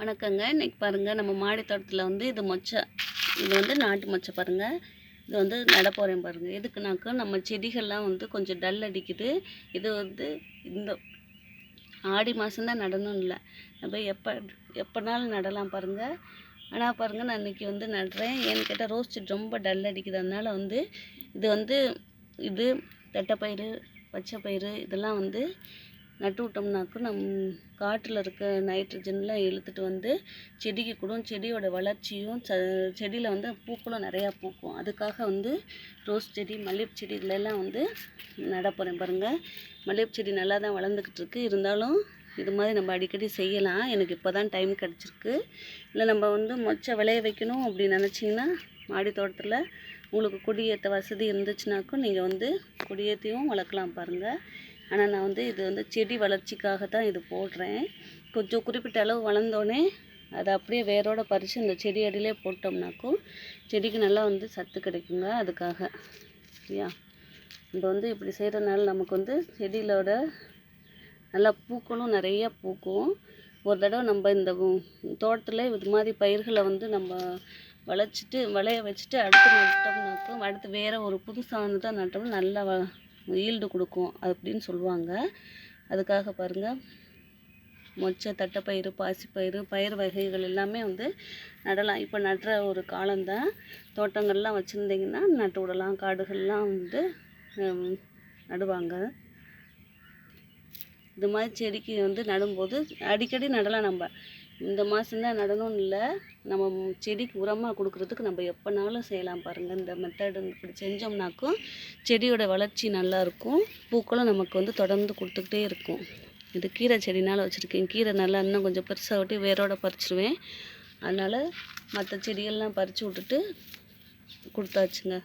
வணக்கங்க. இன்றைக்கி பாருங்கள், நம்ம மாடி தோட்டத்தில் வந்து இது மொச்சை. இது வந்து நாட்டு மொச்சை பாருங்கள். இது வந்து நட போகிறேன் பாருங்கள். எதுக்குனாக்கா நம்ம செடிகள்லாம் வந்து கொஞ்சம் டல் அடிக்குது. இது வந்து இந்த ஆடி மாதம்தான் நடணும் இல்லை, நம்ம எப்போனாலும் நடலாம் பாருங்கள். ஆனால் பாருங்கள், நான் இன்றைக்கி வந்து நடுறேன். ஏன்னு கேட்டால் ரோஸ் செடி ரொம்ப டல் அடிக்குது. அதனால் வந்து இது தட்டைப்பயிறு, பச்சை பயிறு இதெல்லாம் வந்து நட்டு விட்டோம்னாக்கும் காட்டில் இருக்க நைட்ரஜன்லாம் இழுத்துட்டு வந்து செடிக்கு கூடும். செடியோட வளர்ச்சியும் செடியில் வந்து பூக்களும் நிறையா பூக்கும். அதுக்காக வந்து ரோஸ் செடி, மல்லிகைப்பூ செடி இதிலெல்லாம் வந்து நட போகிறேன் பாருங்கள். மல்லிகைப்பூ செடி நல்லா தான் வளர்ந்துக்கிட்டு இருக்கு. இருந்தாலும் இது மாதிரி நம்ம அடிக்கடி செய்யலாம். எனக்கு இப்போ தான் டைம் கிடச்சிருக்கு. இல்லை நம்ம வந்து மொச்சை விளைய வைக்கணும் அப்படின்னு நினச்சிங்கன்னா, மாடி தோட்டத்தில் உங்களுக்கு கொடியேற்ற வசதி இருந்துச்சுனாக்கும் நீங்கள் வந்து கொடியேற்றியும் வளர்க்கலாம் பாருங்கள். ஆனால் நான் வந்து இது வந்து செடி வளர்ச்சிக்காக தான் இது போடுறேன். கொஞ்சம் குறிப்பிட்ட அளவு வளர்ந்தோடனே அதை அப்படியே வேரோட பறித்து இந்த செடி அடியிலே போட்டோம்னாக்கும் செடிக்கு நல்லா வந்து சத்து கிடைக்குங்க. அதுக்காக சரியா, நம்ம வந்து இப்படி செய்கிறதுனால நமக்கு வந்து செடியிலோட நல்லா பூக்களும் நிறையா பூக்கும். ஒரு தடவை நம்ம இந்த தோட்டத்தில் இது மாதிரி பயிர்களை வந்து நம்ம விளைய வச்சுட்டு அடுத்து நட்டோம்னாக்கும், அடுத்து வேறு ஒரு புதுசானதை நட்டோம்னா நல்லா ஈல்டு கொடுக்கும் அப்படின்னு சொல்லுவாங்க. அதுக்காக பாருங்கள், மொச்சை, தட்டைப்பயிறு, பாசிப்பயிறு, பயிர் வகைகள் எல்லாமே வந்து நடலாம். இப்போ நடுற ஒரு காலம்தான். தோட்டங்கள்லாம் வச்சுருந்தீங்கன்னா நட்டு விடலாம். காடுகள்லாம் வந்து நடுவாங்க. இது மாதிரி செடிக்கு வந்து நடும்போது அடிக்கடி நடலாம். நம்ம இந்த மாதம்தான் நடணும்னு இல்லை, நம்ம செடிக்கு உரமாக கொடுக்குறதுக்கு நம்ம எப்போனாலும் செய்யலாம் பாருங்கள். இந்த மெத்தடு இப்படி செஞ்சோம்னாக்கும் செடியோட வளர்ச்சி நல்லாயிருக்கும். பூக்களும் நமக்கு வந்து தொடர்ந்து கொடுத்துக்கிட்டே இருக்கும். இது கீரை செடினால் வச்சுருக்கேன். கீரை நல்லா இன்னும் கொஞ்சம் பெருசாக விட்டு வேரோட பறிச்சிடுவேன். அதனால் மற்ற செடிகள்லாம் பறித்து விட்டுட்டு கொடுத்தாச்சுங்க.